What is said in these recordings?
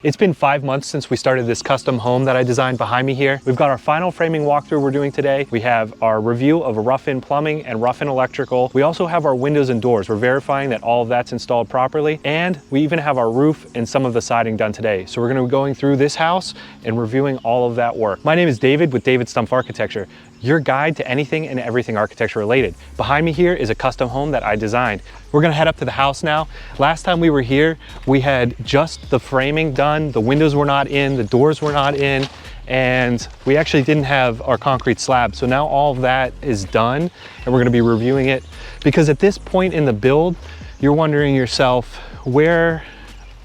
It's been 5 months since we started this custom home that I designed behind me here. We've got our final framing walkthrough we're doing today. We have our review of rough-in plumbing and rough-in electrical. We also have our windows and doors. We're verifying that all of that's installed properly. And we even have our roof and some of the siding done today. So we're gonna be going through this house and reviewing all of that work. My name is David with David Stumpf Architecture, your guide to anything and everything architecture related. Behind me here is a custom home that I designed. We're gonna head up to the house now. Last time we were here, we had just the framing done. The windows were not in, the doors were not in, and we actually didn't have our concrete slab. So now all of that is done, and we're gonna be reviewing it. Because at this point in the build, you're wondering yourself, where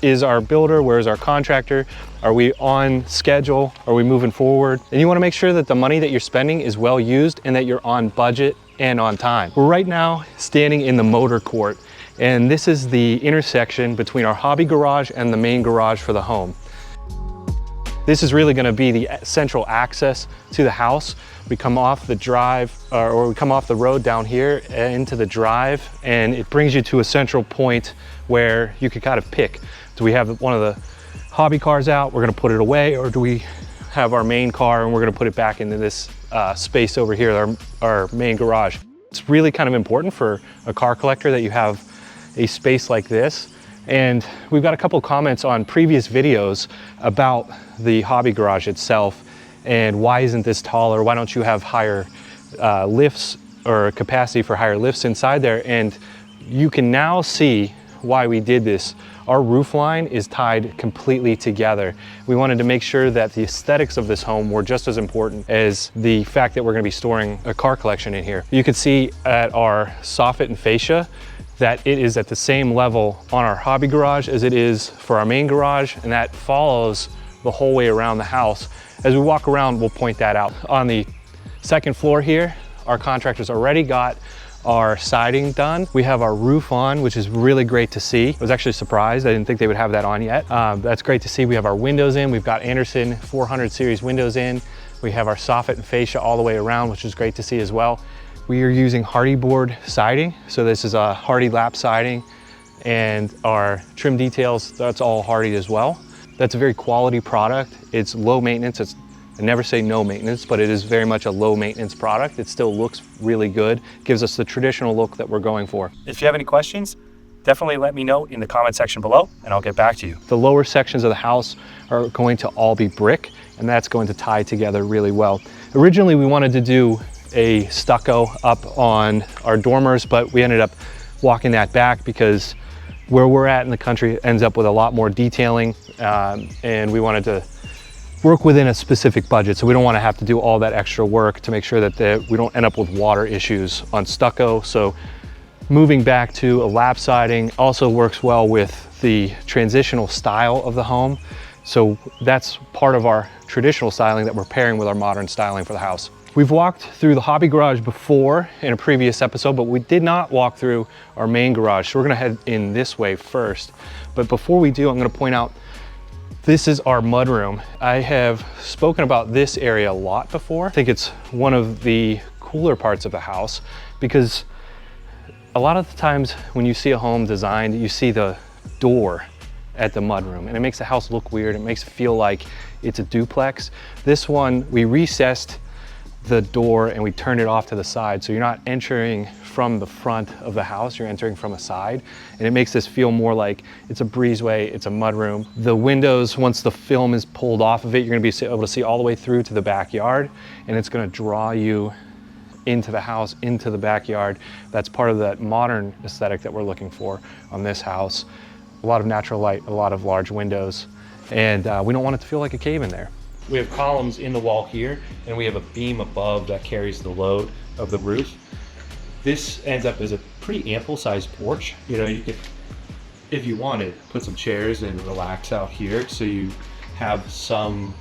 is our builder? Where is our contractor? Are we on schedule? Are we moving forward? And you wanna make sure that the money that you're spending is well used and that you're on budget and on time. We're right now standing in the motor court, and this is the intersection between our hobby garage and the main garage for the home. This is really gonna be the central access to the house. We come off the drive, or we come off the road down here into the drive, and it brings you to a central point where you could kind of pick. Do we have one of the hobby cars out, we're gonna put it away, or do we have our main car and we're gonna put it back into this space over here, our main garage. It's really kind of important for a car collector that you have a space like this. And we've got a couple comments on previous videos about the hobby garage itself and why isn't this taller? Why don't you have higher lifts or capacity for higher lifts inside there? And you can now see why we did this. Our roof line is tied completely together. We wanted to make sure that the aesthetics of this home were just as important as the fact that we're gonna be storing a car collection in here. You can see at our soffit and fascia that it is at the same level on our hobby garage as it is for our main garage, and that follows the whole way around the house. As we walk around, we'll point that out. On the second floor here, our contractor's already got our siding done. We have our roof on, which is really great to see. I was actually surprised. I didn't think they would have that on yet. That's great to see. We have our windows in. We've got Andersen 400 series windows in. We have our soffit and fascia all the way around, which is great to see as well. We are using Hardie board siding. So this is a Hardie lap siding, and our trim details, that's all Hardie as well. That's a very quality product. It's low maintenance. I never say no maintenance, but it is very much a low maintenance product. It still looks really good, gives us the traditional look that we're going for. If you have any questions, definitely let me know in the comment section below and I'll get back to you. The lower sections of the house are going to all be brick, and that's going to tie together really well. Originally, we wanted to do a stucco up on our dormers, but we ended up walking that back because where we're at in the country ends up with a lot more detailing, and we wanted to work within a specific budget. So we don't want to have to do all that extra work to make sure that we don't end up with water issues on stucco. So moving back to a lap siding also works well with the transitional style of the home. So that's part of our traditional styling that we're pairing with our modern styling for the house. We've walked through the hobby garage before in a previous episode, but we did not walk through our main garage. So we're gonna head in this way first. But before we do, I'm gonna point out, this is our mudroom. I have spoken about this area a lot before. I think it's one of the cooler parts of the house because a lot of the times when you see a home designed, you see the door at the mudroom and it makes the house look weird. It makes it feel like it's a duplex. This one, we recessed the door and we turned it off to the side. So you're not entering from the front of the house, you're entering from a side. And it makes this feel more like it's a breezeway, it's a mudroom. The windows, once the film is pulled off of it, you're gonna be able to see all the way through to the backyard, and it's gonna draw you into the house, into the backyard. That's part of that modern aesthetic that we're looking for on this house. A lot of natural light, a lot of large windows, and we don't want it to feel like a cave in there. We have columns in the wall here, and we have a beam above that carries the load of the roof. This ends up as a pretty ample sized porch. You know, you could, if you wanted, put some chairs and relax out here so you have some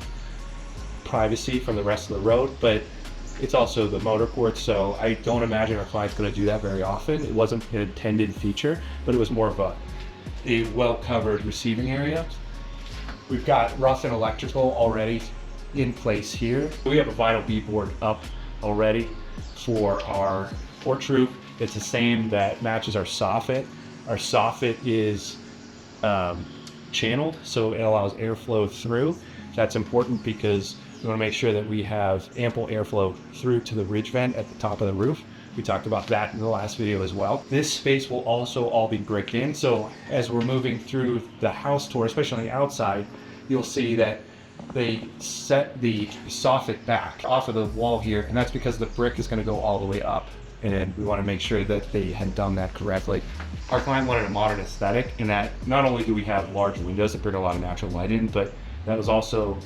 privacy from the rest of the road, but it's also the motor court, so I don't imagine our client's gonna do that very often. It wasn't an intended feature, but it was more of a well-covered receiving area. We've got rough and electrical already in place here. We have a vinyl beadboard up already for our porch roof. It's the same that matches our soffit. Our soffit is channeled, so it allows airflow through. That's important because we want to make sure that we have ample airflow through to the ridge vent at the top of the roof. We talked about that in the last video as well. This space will also all be bricked in, so as we're moving through the house tour, especially on the outside, you'll see that they set the soffit back off of the wall here, and that's because the brick is going to go all the way up, and we want to make sure that they had done that correctly. Our client wanted a modern aesthetic, in that not only do we have large windows that bring a lot of natural light in, but that was also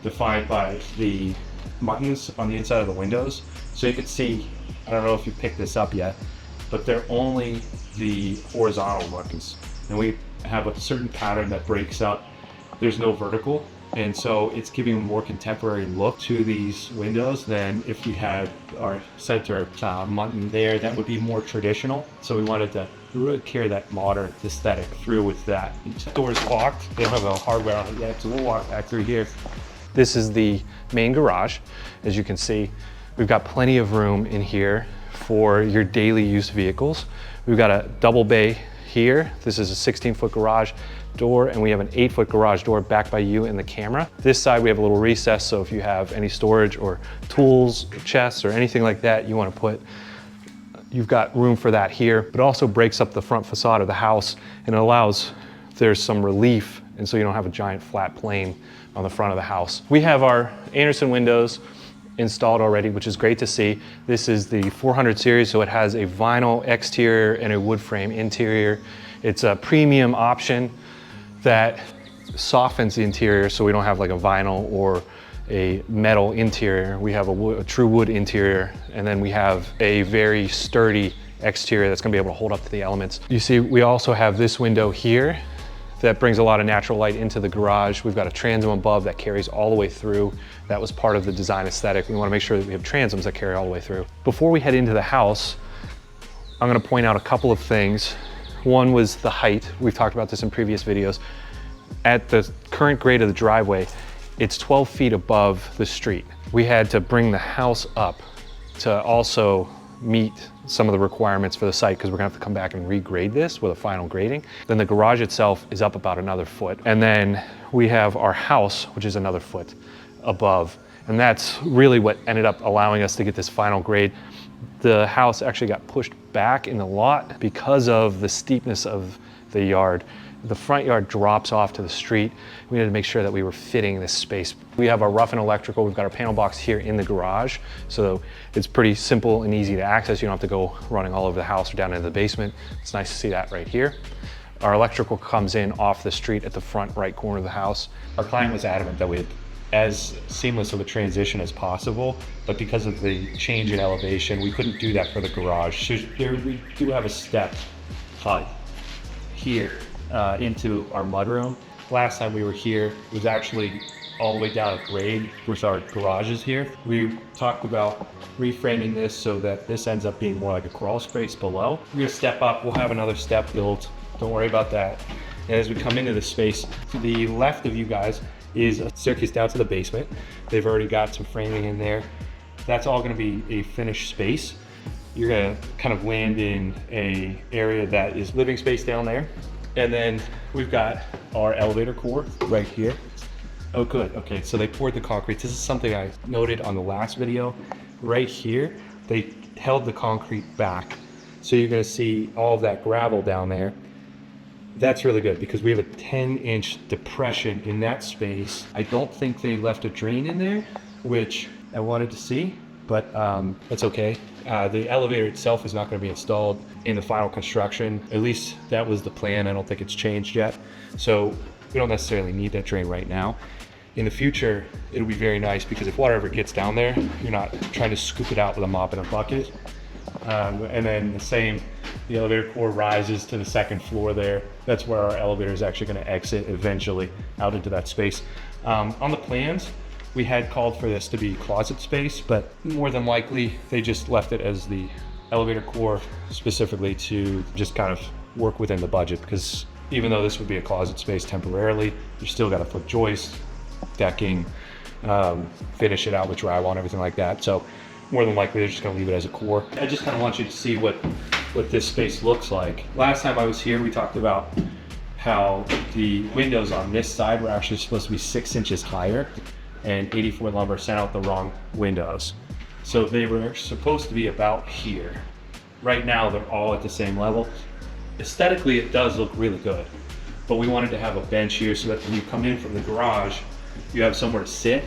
defined by the buttons on the inside of the windows. So you can see, I don't know if you picked this up yet, but they're only the horizontal buttons, and we have a certain pattern that breaks up. There's no vertical, and so it's giving a more contemporary look to these windows than if we had our center button there. That would be more traditional. So we wanted to really carry that modern aesthetic through with that. Each door is locked. They don't have no hardware on it yet, so we'll walk back through here. This is the main garage. As you can see, we've got plenty of room in here for your daily use vehicles. We've got a double bay here. This is a 16-foot garage door, and we have an 8-foot garage door backed by you in the camera. This side we have a little recess, so if you have any storage or tools, chests, or anything like that you want to put, you've got room for that here. But it also breaks up the front facade of the house, and it allows there's some relief, and so you don't have a giant flat plane on the front of the house. We have our Andersen windows installed already, which is great to see. This is the 400 series, so it has a vinyl exterior and a wood frame interior. It's a premium option that softens the interior, so we don't have like a vinyl or a metal interior. We have a true wood interior, and then we have a very sturdy exterior that's gonna be able to hold up to the elements. You see, we also have this window here that brings a lot of natural light into the garage. We've got a transom above that carries all the way through. That was part of the design aesthetic. We wanna make sure that we have transoms that carry all the way through. Before we head into the house, I'm gonna point out a couple of things. One was the height. We've talked about this in previous videos. At the current grade of the driveway, it's 12 feet above the street. We had to bring the house up to also meet some of the requirements for the site, because we're gonna have to come back and regrade this with a final grading. Then the garage itself is up about another foot. And then we have our house, which is another foot above. And that's really what ended up allowing us to get this final grade. The house actually got pushed back in the lot because of the steepness of the yard. The front yard drops off to the street. We needed to make sure that we were fitting this space. We have our rough and electrical. We've got our panel box here in the garage, so it's pretty simple and easy to access. You don't have to go running all over the house or down into the basement. It's nice to see that right here. Our electrical comes in off the street at the front right corner of the house. Our client was adamant that we had as seamless of a transition as possible, but because of the change in elevation, we couldn't do that for the garage. So we do have a step here into our mudroom. Last time we were here, it was actually all the way down at grade with our garages here. We talked about reframing this so that this ends up being more like a crawl space below. We're gonna step up, we'll have another step built. Don't worry about that. And as we come into the space, to the left of you guys is a staircase down to the basement. They've already got some framing in there. That's all gonna be a finished space. You're gonna kind of land in a area that is living space down there. And then we've got our elevator core right here. Oh, good. Okay, so they poured the concrete. This is something I noted on the last video. Right here, they held the concrete back. So you're gonna see all of that gravel down there. That's really good because we have a 10-inch depression in that space. I don't think they left a drain in there, which I wanted to see, but that's okay. The elevator itself is not going to be installed in the final construction. At least that was the plan. I don't think it's changed yet. So we don't necessarily need that drain right now. In the future, it'll be very nice because if water ever gets down there, you're not trying to scoop it out with a mop and a bucket. And then the same, the elevator core rises to the second floor there. That's where our elevator is actually going to exit eventually out into that space. On the plans, we had called for this to be closet space, but more than likely they just left it as the elevator core specifically to just kind of work within the budget, because even though this would be a closet space temporarily, you still got to put joists, decking, finish it out with drywall and everything like that. So more than likely they're just going to leave it as a core. I just kind of want you to see what this space looks like. Last time I was here, we talked about how the windows on this side were actually supposed to be 6 inches higher, and 84 lumber sent out the wrong windows. So they were supposed to be about here. Right now they're all at the same level. Aesthetically it does look really good, but we wanted to have a bench here so that when you come in from the garage, you have somewhere to sit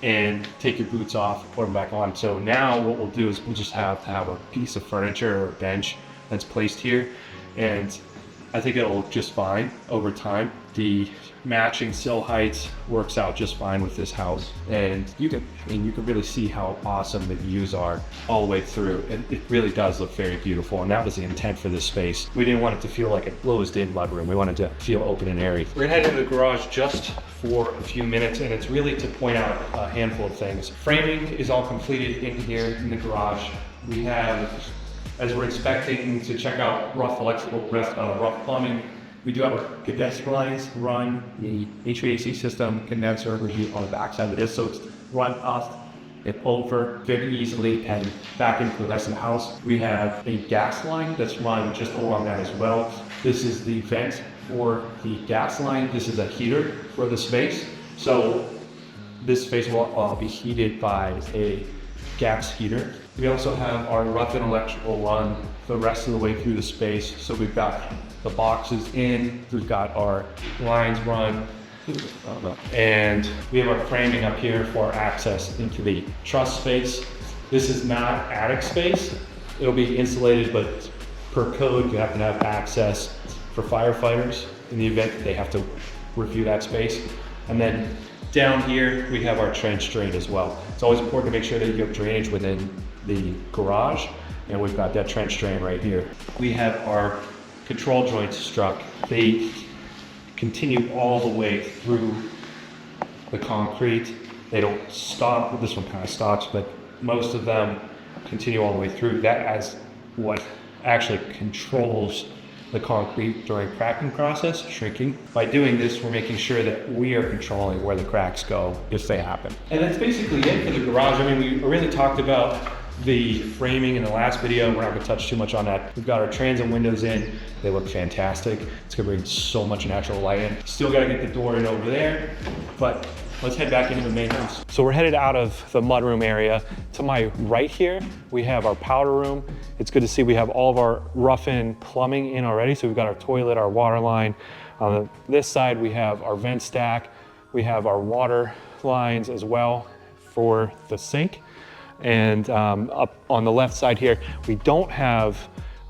and take your boots off, put them back on. So now what we'll do is we'll just have to have a piece of furniture or a bench that's placed here, and I think it'll look just fine over time. The matching sill heights works out just fine with this house, and you can really see how awesome the views are all the way through. And it really does look very beautiful, and that was the intent for this space. We didn't want it to feel like a closed-in mudroom. We wanted to feel open and airy. We're gonna head into the garage just for a few minutes, and it's really to point out a handful of things. Framing is all completed in here in the garage. We have, as we're inspecting to check out rough electrical, rough plumbing, we do have our condenser lines run the HVAC system condenser on the backside of this, so it's run up and over very easily and back into the rest of the house. We have a gas line that's run just along that as well. This is the vent for the gas line. This is a heater for the space. So this space will be heated by a gas heater. We also have our rough-in electrical run the rest of the way through the space. So we've got the boxes in, we've got our lines run, and we have our framing up here for access into the truss space. This is not attic space. It'll be insulated, but per code, you have to have access for firefighters in the event that they have to review that space. And then down here, we have our trench drain as well. It's always important to make sure that you have drainage within the garage, and we've got that trench drain right here. We have our control joints struck. They continue all the way through the concrete. They don't stop. This one kind of stops, but most of them continue all the way through. That is what actually controls the concrete during cracking process, shrinking. By doing this, we're making sure that we are controlling where the cracks go if they happen. And that's basically it for the garage. I mean, we really talked about the framing in the last video. We're not gonna touch too much on that. We've got our transom windows in. They look fantastic. It's gonna bring so much natural light in. Still gotta get the door in over there, but let's head back into the main house. So we're headed out of the mudroom area. To my right here, we have our powder room. It's good to see we have all of our rough-in plumbing in already. So we've got our toilet, our water line. On this side, we have our vent stack. We have our water lines as well for the sink. And up on the left side here, we don't have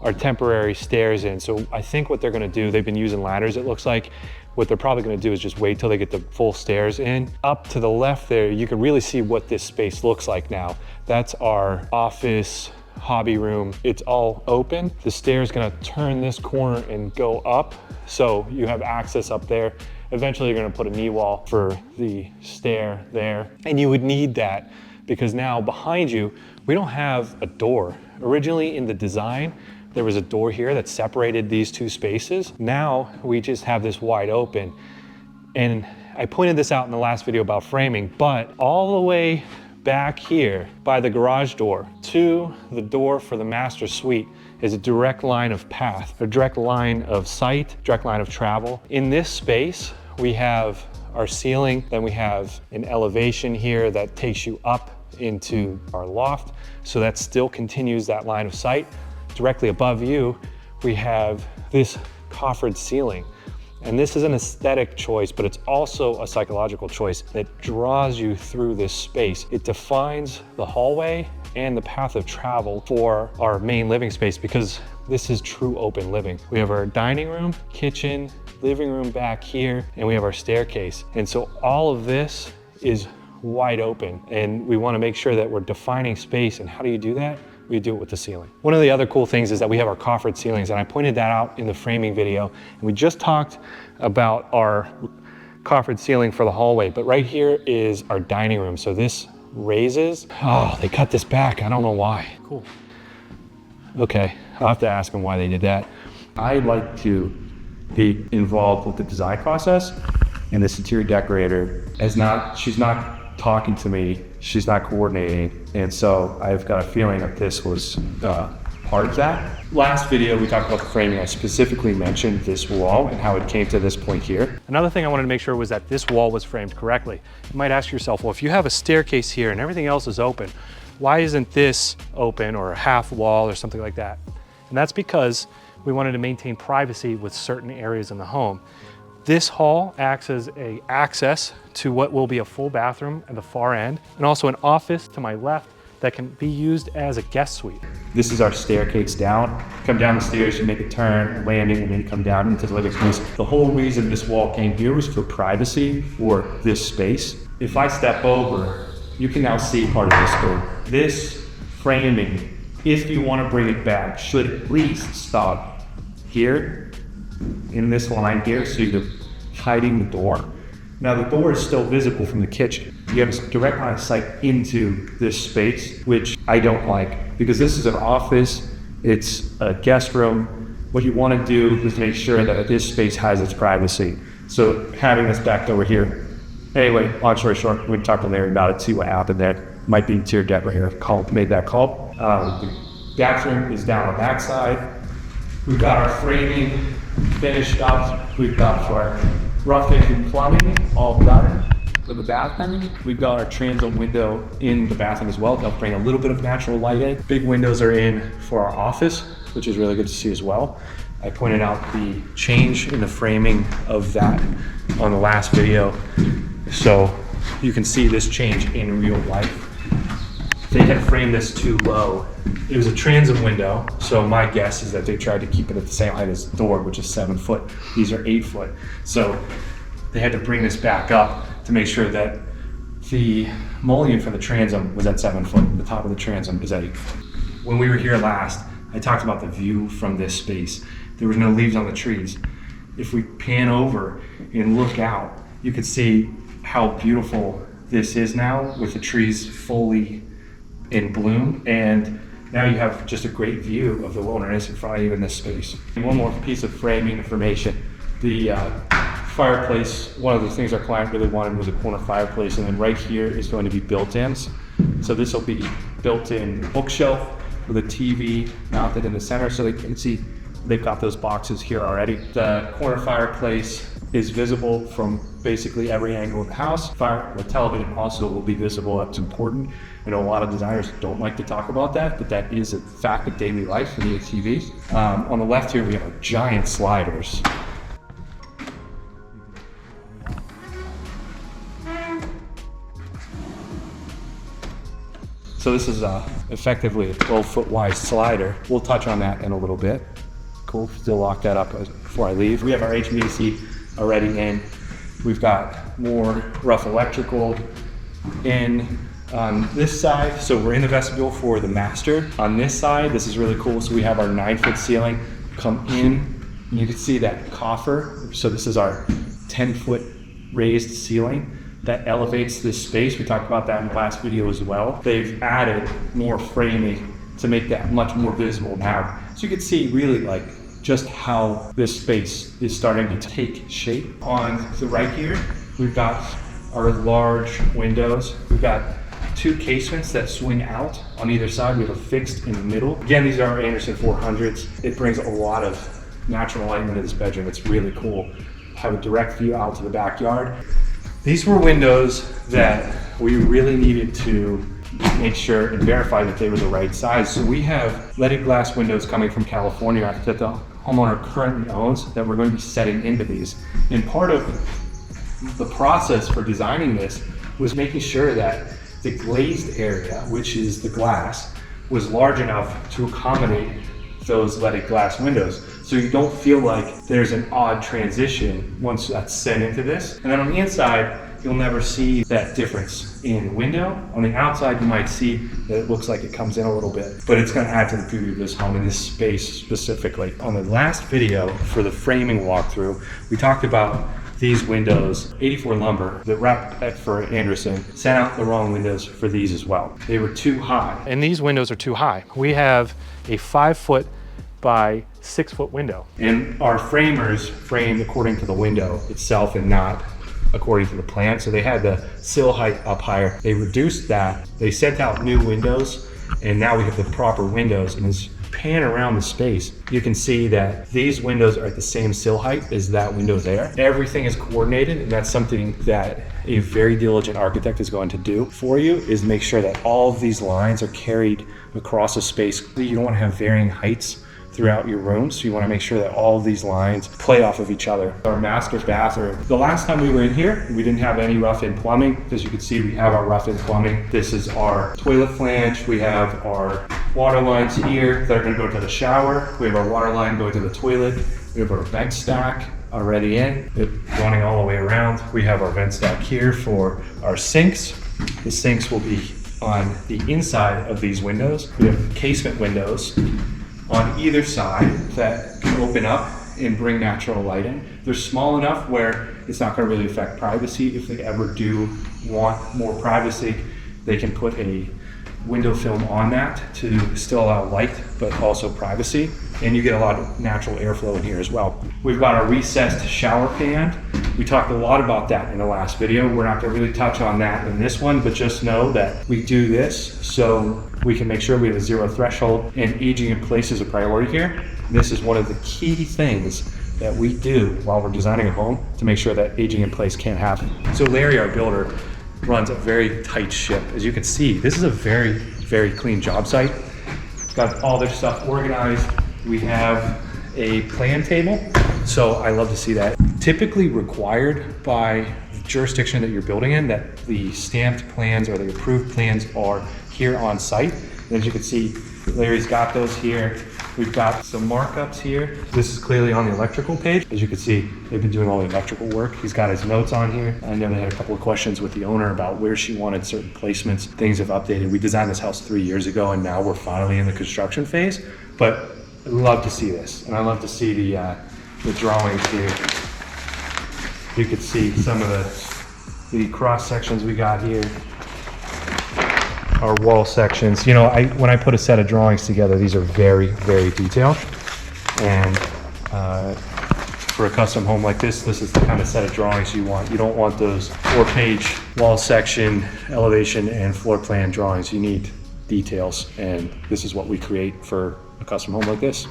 our temporary stairs in. So I think what they're gonna do, they've been using ladders, it looks like. What they're probably gonna do is just wait till they get the full stairs in. Up to the left there, you can really see what this space looks like now. That's our office, hobby room. It's all open. The stair's gonna turn this corner and go up. So you have access up there. Eventually you're gonna put a knee wall for the stair there. And you would need that because now behind you, we don't have a door. Originally in the design, there was a door here that separated these two spaces. Now we just have this wide open. And I pointed this out in the last video about framing, but all the way back here by the garage door to the door for the master suite is a direct line of path, a direct line of sight, direct line of travel. In this space, we have our ceiling, then we have an elevation here that takes you up into our loft. So that still continues that line of sight. Directly above you, we have this coffered ceiling. And this is an aesthetic choice, but it's also a psychological choice that draws you through this space. It defines the hallway and the path of travel for our main living space because this is true open living. We have our dining room, kitchen, living room back here, and we have our staircase. And so all of this is wide open, and we want to make sure that we're defining space. And how do you do that? We do it with the ceiling. One of the other cool things is that we have our coffered ceilings, and I pointed that out in the framing video. And we just talked about our coffered ceiling for the hallway, but right here is our dining room. So this raises. Oh, they cut this back. I don't know why. Cool. Okay, I'll have to ask them why they did that. I like to be involved with the design process, and this interior decorator she's not talking to me, she's not coordinating, and so I've got a feeling that this was part of that. Last video, we talked about the framing. I specifically mentioned this wall and how it came to this point here. Another thing I wanted to make sure was that this wall was framed correctly. You might ask yourself, well, if you have a staircase here and everything else is open, why isn't this open or a half wall or something like that? And that's because we wanted to maintain privacy with certain areas in the home. This hall acts as an access to what will be a full bathroom at the far end, and also an office to my left that can be used as a guest suite. This is our staircase down. Come down the stairs, you make a turn, landing, and then come down into the living space. The whole reason this wall came here was for privacy for this space. If I step over, you can now see part of this door. This framing, if you want to bring it back, should at least stop here in this line here, so you're hiding the door. Now the door is still visible from the kitchen. You have a direct line of sight into this space, which I don't like, because this is an office, it's a guest room. What you want to do is make sure that this space has its privacy. So having this back over here. Anyway, long story short, we talked to Larry about it, see what happened there. Might be interior deck right here, made that call. The bathroom is down on the back side. We've got our framing finished up. We've got our roofing and plumbing all done for the bathroom. We've got our transom window in the bathroom as well. They'll bring a little bit of natural light in. Big windows are in for our office, which is really good to see as well. I pointed out the change in the framing of that on the last video, so you can see this change in real life. They had framed this too low. It was a transom window, so my guess is that they tried to keep it at the same height as the door, which is 7 foot. These are 8 foot. So they had to bring this back up to make sure that the mullion for the transom was at 7 foot. The top of the transom is at 8 foot. When we were here last, I talked about the view from this space. There was no leaves on the trees. If we pan over and look out, you can see how beautiful this is now with the trees fully in bloom, and now you have just a great view of the wilderness in front of you in this space. And one more piece of framing information. The fireplace, one of the things our client really wanted was a corner fireplace, and then right here is going to be built-ins. So this will be built-in bookshelf with a TV mounted in the center, so they can see they've got those boxes here already. The corner fireplace is visible from basically every angle of the house. The television also will be visible. That's important. I know a lot of designers don't like to talk about that, but that is a fact of daily life for the TVs. On the left here, we have giant sliders. So this is effectively a 12-foot wide slider. We'll touch on that in a little bit. Cool, still lock that up before I leave. We have our HVAC already in. We've got more rough electrical in on this side. So we're in the vestibule for the master. On this side, this is really cool. So we have our 9-foot ceiling come in. And you can see that coffer. So this is our 10-foot raised ceiling that elevates this space. We talked about that in the last video as well. They've added more framing to make that much more visible now. So you can see really like just how this space is starting to take shape. On the right here, we've got our large windows. We've got 2 casements that swing out on either side. We have a fixed in the middle. Again, these are our Andersen 400s. It brings a lot of natural light into this bedroom. It's really cool. Have a direct view out to the backyard. These were windows that we really needed to make sure and verify that they were the right size. So we have leaded glass windows coming from California that the homeowner currently owns that we're going to be setting into these. And part of the process for designing this was making sure that the glazed area, which is the glass, was large enough to accommodate those leaded glass windows. So you don't feel like there's an odd transition once that's set into this. And then on the inside, you'll never see that difference in window. On the outside, you might see that it looks like it comes in a little bit, but it's gonna add to the beauty of this home in this space specifically. On the last video for the framing walkthrough, we talked about these windows, 84 lumber that wrapped for Andersen, sent out the wrong windows for these as well. They were too high. And these windows are too high. We have a 5-foot by 6-foot window. And our framers framed according to the window itself and not according to the plan. So they had the sill height up higher. They reduced that. They sent out new windows, and now we have the proper windows. And as pan around the space, you can see that these windows are at the same sill height as that window there. Everything is coordinated, and that's something that a very diligent architect is going to do for you, is make sure that all of these lines are carried across a space. You don't want to have varying heights throughout your room, so you want to make sure that all of these lines play off of each other. Our master bathroom. The last time we were in here, we didn't have any rough-in plumbing. As you can see, we have our rough-in plumbing. This is our toilet flange. We have our water lines here that are going to go to the shower. We have our water line going to the toilet. We have our vent stack already in, running all the way around. We have our vent stack here for our sinks. The sinks will be on the inside of these windows. We have casement windows on either side that can open up and bring natural light in. They're small enough where it's not going to really affect privacy. If they ever do want more privacy, they can put a window film on that to still allow light, but also privacy. And you get a lot of natural airflow in here as well. We've got our recessed shower pan. We talked a lot about that in the last video. We're not going to really touch on that in this one, but just know that we do this so we can make sure we have a zero threshold, and aging in place is a priority here. This is one of the key things that we do while we're designing a home to make sure that aging in place can't happen. So Larry, our builder, runs a very tight ship. As you can see, this is a very, very clean job site. Got all their stuff organized. We have a plan table, so I love to see that. Typically required by jurisdiction that you're building in, that the stamped plans or the approved plans are here on site. And as you can see, Larry's got those here. We've got some markups here. This is clearly on the electrical page. As you can see, they've been doing all the electrical work. He's got his notes on here. I know they had a couple of questions with the owner about where she wanted certain placements. Things have updated. We designed this house 3 years ago, and now we're finally in the construction phase. But I love to see this, and I love to see the drawings here. You can see some of the cross sections we got here. Our wall sections. You know, when I put a set of drawings together, these are very, very detailed. And for a custom home like this is the kind of set of drawings you want. You don't want those 4-page wall section, elevation, and floor plan drawings. You need details, and this is what we create for a custom home like this.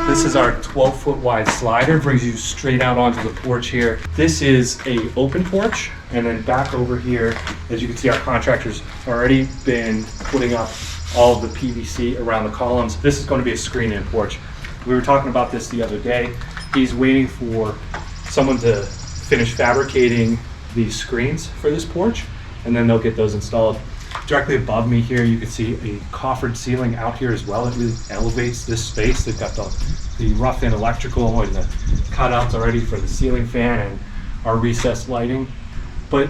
This is our 12-foot wide slider, brings you straight out onto the porch here. This is a open porch, and then back over here, as you can see, our contractor's already been putting up all of the PVC around the columns. This is going to be a screen-in porch. We were talking about this the other day. He's waiting for someone to finish fabricating these screens for this porch, and then they'll get those installed. Directly above me here, you can see a coffered ceiling out here as well. It really elevates this space. They've got the rough-in electrical and the cutouts already for the ceiling fan and our recessed lighting. But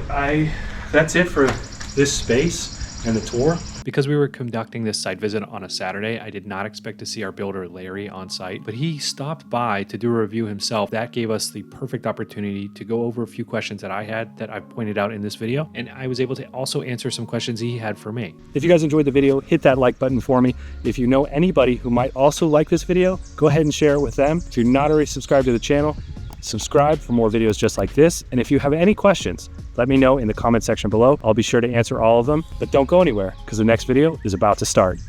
that's it for this space and the tour. Because we were conducting this site visit on a Saturday, I did not expect to see our builder Larry on site, but he stopped by to do a review himself. That gave us the perfect opportunity to go over a few questions that I had that I've pointed out in this video, and I was able to also answer some questions he had for me. If you guys enjoyed the video, hit that like button for me. If you know anybody who might also like this video, go ahead and share it with them. If you're not already subscribed to the channel, subscribe for more videos just like this. And if you have any questions, let me know in the comment section below. I'll be sure to answer all of them, but don't go anywhere because the next video is about to start.